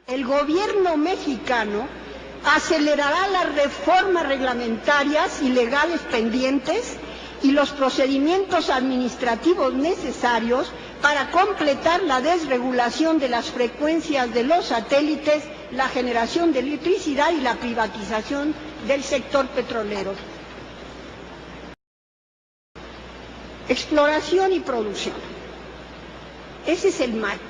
El gobierno mexicano acelerará las reformas reglamentarias y legales pendientes y los procedimientos administrativos necesarios para completar la desregulación de las frecuencias de los satélites, la generación de electricidad y la privatización del sector petrolero. Exploración y producción. Ese es el marco.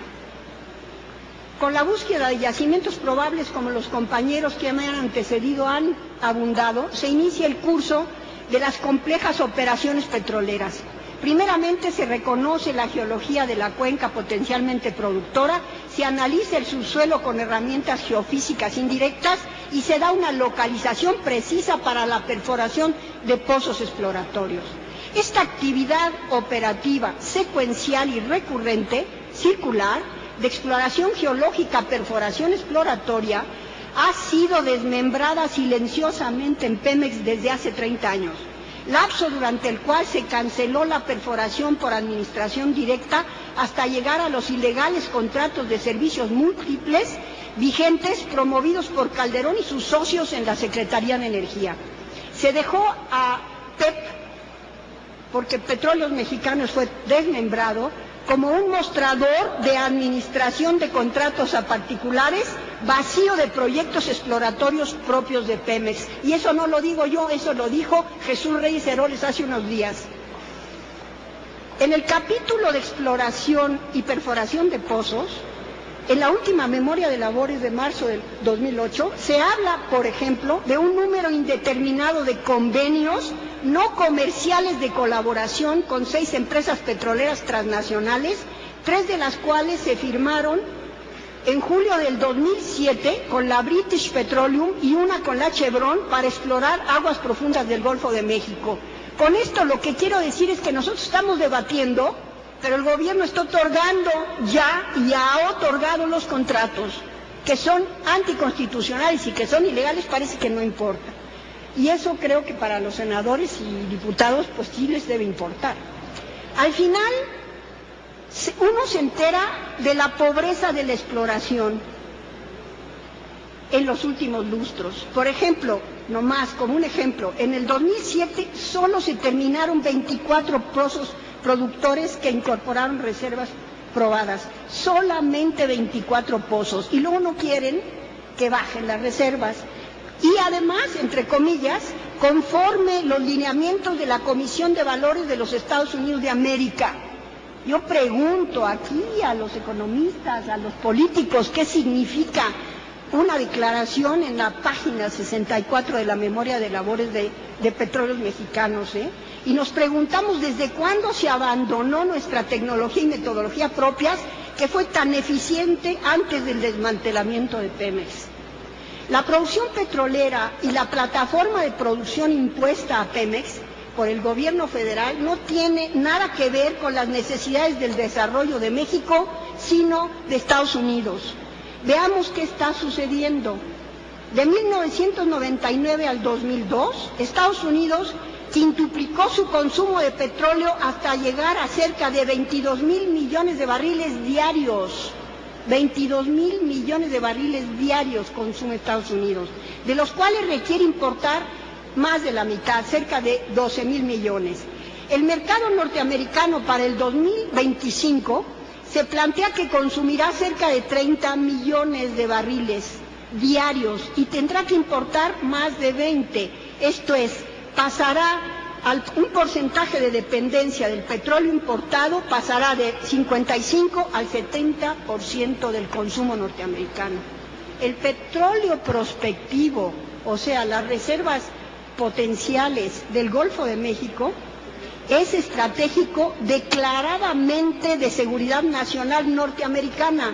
Con la búsqueda de yacimientos probables, como los compañeros que me han antecedido han abundado, se inicia el curso de las complejas operaciones petroleras. Primeramente se reconoce la geología de la cuenca potencialmente productora, se analiza el subsuelo con herramientas geofísicas indirectas y se da una localización precisa para la perforación de pozos exploratorios. Esta actividad operativa, secuencial y recurrente, circular, de exploración geológica, perforación exploratoria, ha sido desmembrada silenciosamente en Pemex desde hace 30 años, lapso durante el cual se canceló la perforación por administración directa hasta llegar a los ilegales contratos de servicios múltiples vigentes promovidos por Calderón y sus socios en la Secretaría de Energía. Se dejó a PEP, porque Petróleos Mexicanos fue desmembrado, como un mostrador de administración de contratos a particulares, vacío de proyectos exploratorios propios de Pemex. Y eso no lo digo yo, eso lo dijo Jesús Reyes Heroles hace unos días. En el capítulo de exploración y perforación de pozos, en la última memoria de labores de marzo del 2008, se habla, por ejemplo, de un número indeterminado de convenios no comerciales de colaboración con 6 empresas petroleras transnacionales, 3 de las cuales se firmaron en julio del 2007 con la British Petroleum y una con la Chevron para explorar aguas profundas del Golfo de México. Con esto lo que quiero decir es que nosotros estamos debatiendo, pero el gobierno está otorgando ya y ha otorgado los contratos que son anticonstitucionales y que son ilegales, parece que no importa. Y eso creo que para los senadores y diputados pues sí les debe importar. Al final uno se entera de la pobreza de la exploración en los últimos lustros. Por ejemplo, nomás como un ejemplo, en el 2007 solo se terminaron 24 pozos productores que incorporaron reservas probadas, solamente 24 pozos, y luego no quieren que bajen las reservas. Y además, entre comillas, conforme los lineamientos de la Comisión de Valores de los Estados Unidos de América. Yo pregunto aquí a los economistas, a los políticos, ¿qué significa una declaración en la página 64 de la memoria de labores de Petróleos Mexicanos? Y nos preguntamos desde cuándo se abandonó nuestra tecnología y metodología propias, que fue tan eficiente antes del desmantelamiento de Pemex. La producción petrolera y la plataforma de producción impuesta a Pemex por el gobierno federal no tiene nada que ver con las necesidades del desarrollo de México, sino de Estados Unidos. Veamos qué está sucediendo. De 1999 al 2002, Estados Unidos quintuplicó su consumo de petróleo hasta llegar a cerca de 22,000 millones de barriles diarios. 22,000 millones de barriles diarios consume Estados Unidos, de los cuales requiere importar más de la mitad, cerca de 12,000 millones. El mercado norteamericano para el 2025 se plantea que consumirá cerca de 30 millones de barriles diarios y tendrá que importar más de 20. Esto es, pasará un porcentaje de dependencia del petróleo importado, pasará de 55 al 70% del consumo norteamericano. El petróleo prospectivo, o sea, las reservas potenciales del Golfo de México, es estratégico declaradamente de seguridad nacional norteamericana.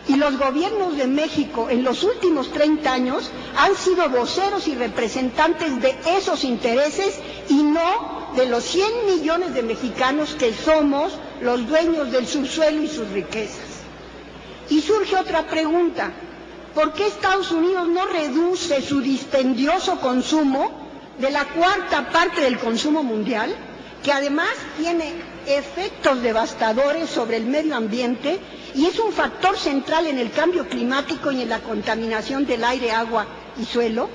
Y los gobiernos de México en los últimos 30 años han sido voceros y representantes de esos intereses y no de los 100 millones de mexicanos que somos los dueños del subsuelo y sus riquezas. Y surge otra pregunta: ¿por qué Estados Unidos no reduce su dispendioso consumo de la 1/4 parte del consumo mundial, que además tiene efectos devastadores sobre el medio ambiente y es un factor central en el cambio climático y en la contaminación del aire, agua y suelo.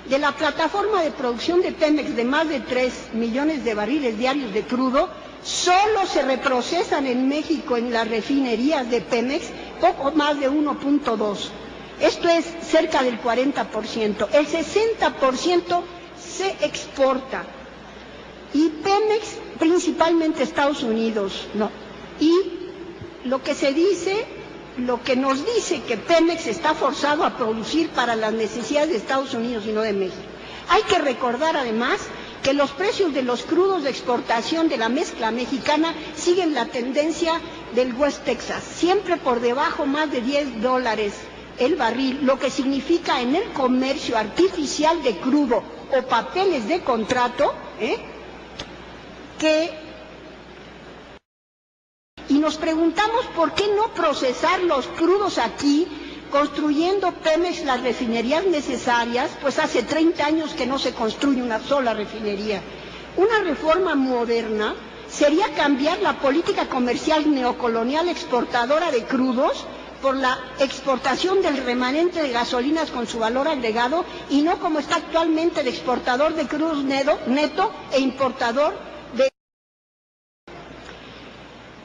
De la plataforma de producción de Pemex de más de 3 millones de barriles diarios de crudo, solo se reprocesan en México en las refinerías de Pemex poco más de 1.2. Esto es cerca del 40%. El 60% se exporta. Y Pemex, principalmente Estados Unidos, no. Y lo que nos dice que Pemex está forzado a producir para las necesidades de Estados Unidos y no de México. Hay que recordar además que los precios de los crudos de exportación de la mezcla mexicana siguen la tendencia del West Texas, siempre por debajo más de $10 el barril, lo que significa en el comercio artificial de crudo o papeles de contrato, y nos preguntamos por qué no procesar los crudos aquí, construyendo Pemex las refinerías necesarias, pues hace 30 años que no se construye una sola refinería. Una reforma moderna sería cambiar la política comercial neocolonial exportadora de crudos por la exportación del remanente de gasolinas con su valor agregado y no como está actualmente de exportador de crudos neto e importador de...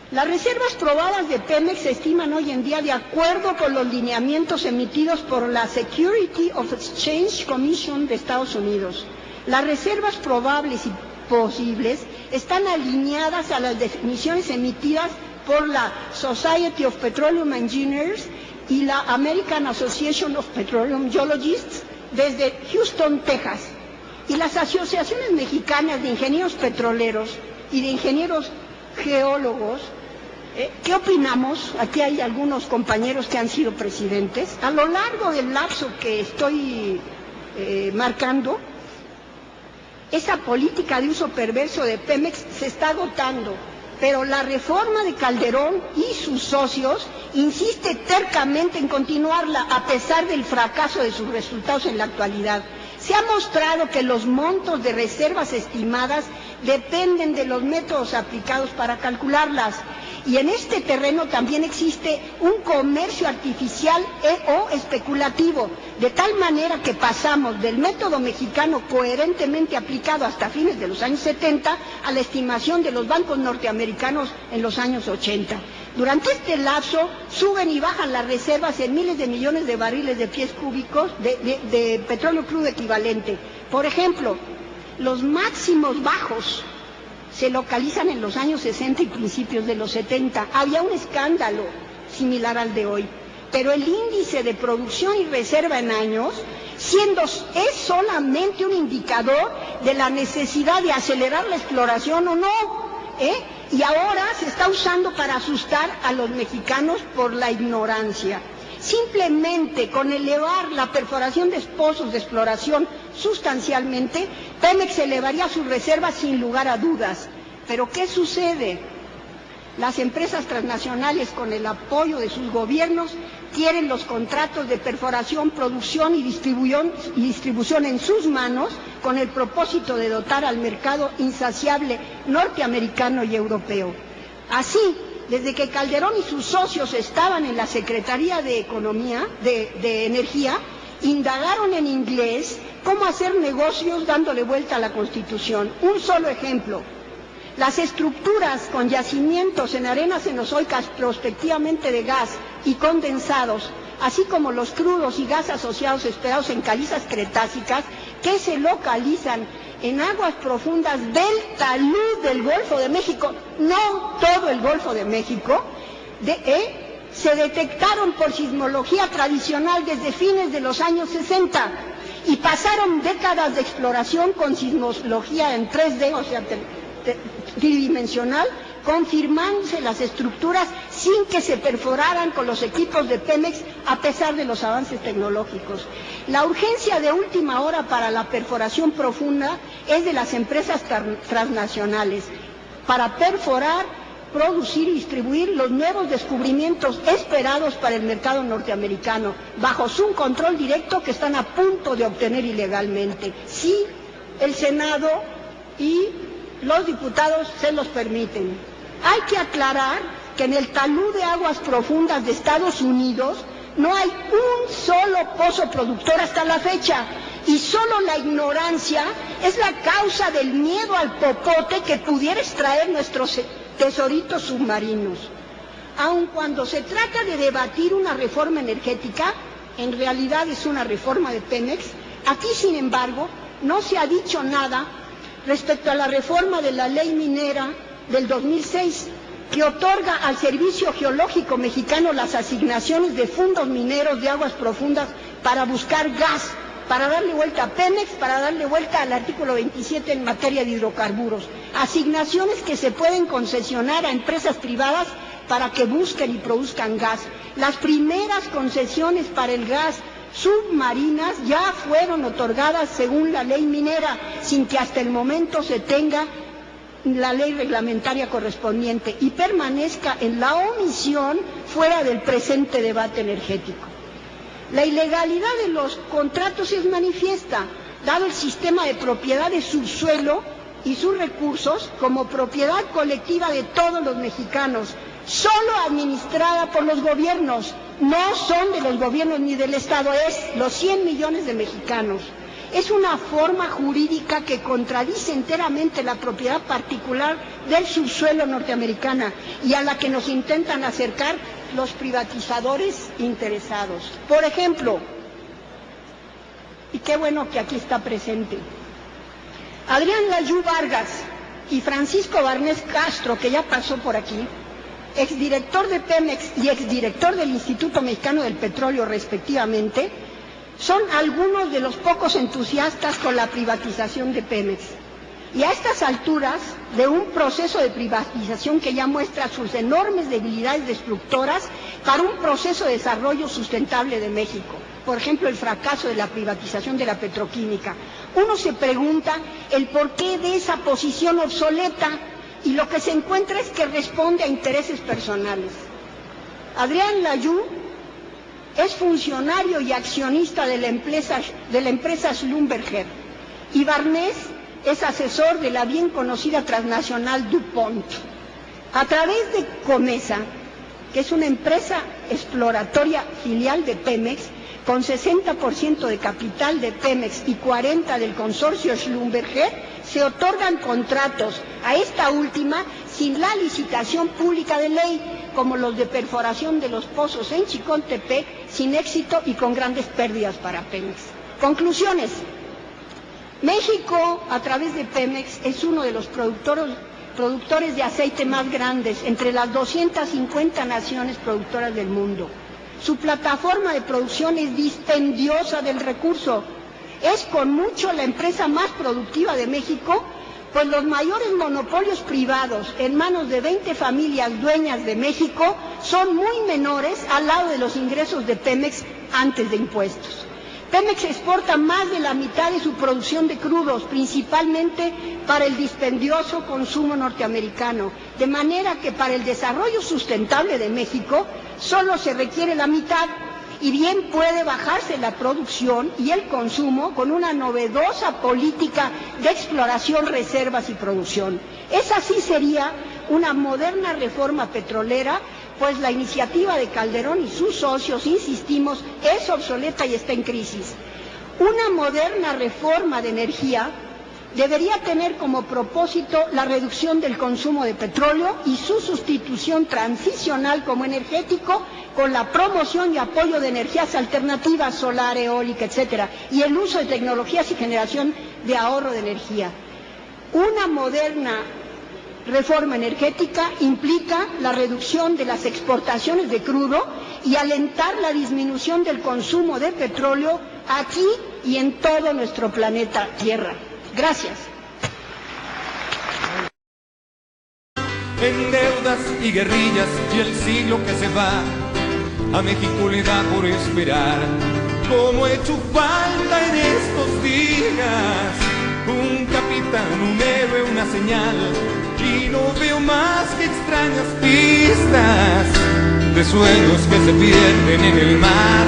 Las reservas probadas de Pemex se estiman hoy en día de acuerdo con los lineamientos emitidos por la Security of Exchange Commission de Estados Unidos. Las reservas probables y posibles están alineadas a las definiciones emitidas por la Society of Petroleum Engineers y la American Association of Petroleum Geologists desde Houston, Texas. Y las asociaciones mexicanas de ingenieros petroleros y de ingenieros geólogos, ¿qué opinamos? Aquí hay algunos compañeros que han sido presidentes. A lo largo del lapso que estoy marcando, esa política de uso perverso de Pemex se está agotando, pero la reforma de Calderón y sus socios insiste tercamente en continuarla a pesar del fracaso de sus resultados en la actualidad. Se ha mostrado que los montos de reservas estimadas dependen de los métodos aplicados para calcularlas. Y en este terreno también existe un comercio artificial o especulativo, de tal manera que pasamos del método mexicano coherentemente aplicado hasta fines de los años 70 a la estimación de los bancos norteamericanos en los años 80. Durante este lapso suben y bajan las reservas en miles de millones de barriles de pies cúbicos de petróleo crudo equivalente. Por ejemplo, los máximos bajos se localizan en los años 60 y principios de los 70. Había un escándalo similar al de hoy, pero el índice de producción y reserva en años es solamente un indicador de la necesidad de acelerar la exploración o no, y ahora se está usando para asustar a los mexicanos por la ignorancia. Simplemente con elevar la perforación de pozos de exploración sustancialmente, Pemex elevaría sus reservas sin lugar a dudas. Pero ¿qué sucede? Las empresas transnacionales, con el apoyo de sus gobiernos, quieren los contratos de perforación, producción y distribución en sus manos con el propósito de dotar al mercado insaciable norteamericano y europeo. Así, desde que Calderón y sus socios estaban en la Secretaría de Energía, indagaron en inglés cómo hacer negocios dándole vuelta a la Constitución. Un solo ejemplo: las estructuras con yacimientos en arenas cenozoicas prospectivamente de gas y condensados, así como los crudos y gas asociados esperados en calizas cretácicas que se localizan en aguas profundas del talud del Golfo de México, no todo el Golfo de México, se detectaron por sismología tradicional desde fines de los años 60 y pasaron décadas de exploración con sismología en 3D, o sea, tridimensional, confirmándose las estructuras sin que se perforaran con los equipos de Pemex a pesar de los avances tecnológicos. La urgencia de última hora para la perforación profunda es de las empresas transnacionales para perforar, producir y distribuir los nuevos descubrimientos esperados para el mercado norteamericano, bajo su control directo que están a punto de obtener ilegalmente. Sí, el Senado y los diputados se los permiten. Hay que aclarar que en el talud de aguas profundas de Estados Unidos no hay un solo pozo productor hasta la fecha, y solo la ignorancia es la causa del miedo al popote que pudiera extraer nuestros tesoritos submarinos. Aun cuando se trata de debatir una reforma energética, en realidad es una reforma de Pemex, aquí sin embargo no se ha dicho nada respecto a la reforma de la ley minera del 2006, que otorga al Servicio Geológico Mexicano las asignaciones de fondos mineros de aguas profundas para buscar gas, para darle vuelta a Pemex, para darle vuelta al artículo 27 en materia de hidrocarburos. Asignaciones que se pueden concesionar a empresas privadas para que busquen y produzcan gas. Las primeras concesiones para el gas submarinas ya fueron otorgadas según la ley minera, sin que hasta el momento se tenga la ley reglamentaria correspondiente y permanezca en la omisión fuera del presente debate energético. La ilegalidad de los contratos es manifiesta, dado el sistema de propiedad de subsuelo y sus recursos como propiedad colectiva de todos los mexicanos, solo administrada por los gobiernos, no son de los gobiernos ni del Estado, es los 100 millones de mexicanos. Es una forma jurídica que contradice enteramente la propiedad particular del subsuelo norteamericana y a la que nos intentan acercar los privatizadores interesados. Por ejemplo, y qué bueno que aquí está presente, Adrián Layú Vargas y Francisco Barnés Castro, que ya pasó por aquí, exdirector de Pemex y exdirector del Instituto Mexicano del Petróleo respectivamente, son algunos de los pocos entusiastas con la privatización de Pemex. Y a estas alturas de un proceso de privatización que ya muestra sus enormes debilidades destructoras para un proceso de desarrollo sustentable de México. Por ejemplo, el fracaso de la privatización de la petroquímica. Uno se pregunta el porqué de esa posición obsoleta y lo que se encuentra es que responde a intereses personales. Adrián Layú es funcionario y accionista de la empresa Schlumberger y Barnés es asesor de la bien conocida transnacional DuPont. A través de Comesa, que es una empresa exploratoria filial de Pemex, con 60% de capital de Pemex y 40% del consorcio Schlumberger, se otorgan contratos a esta última sin la licitación pública de ley, como los de perforación de los pozos en Chicontepec, sin éxito y con grandes pérdidas para Pemex. Conclusiones. México, a través de Pemex, es uno de los productores de aceite más grandes entre las 250 naciones productoras del mundo. Su plataforma de producción es dispendiosa del recurso. Es con mucho la empresa más productiva de México, pues los mayores monopolios privados en manos de 20 familias dueñas de México son muy menores al lado de los ingresos de Pemex antes de impuestos. Pemex exporta más de la mitad de su producción de crudos, principalmente para el dispendioso consumo norteamericano, de manera que para el desarrollo sustentable de México solo se requiere la mitad, y bien puede bajarse la producción y el consumo con una novedosa política de exploración, reservas y producción. Esa sí sería una moderna reforma petrolera, pues la iniciativa de Calderón y sus socios, insistimos, es obsoleta y está en crisis. Una moderna reforma de energía debería tener como propósito la reducción del consumo de petróleo y su sustitución transicional como energético con la promoción y apoyo de energías alternativas, solar, eólica, etcétera, y el uso de tecnologías y generación de ahorro de energía. Una moderna reforma energética implica la reducción de las exportaciones de crudo y alentar la disminución del consumo de petróleo aquí y en todo nuestro planeta Tierra. Gracias. En deudas y guerrillas y el siglo que se va, a México le da por esperar, como he hecho falta en estos días, un capitán, un héroe, una señal, y no veo más que extrañas pistas de sueños que se pierden en el mar.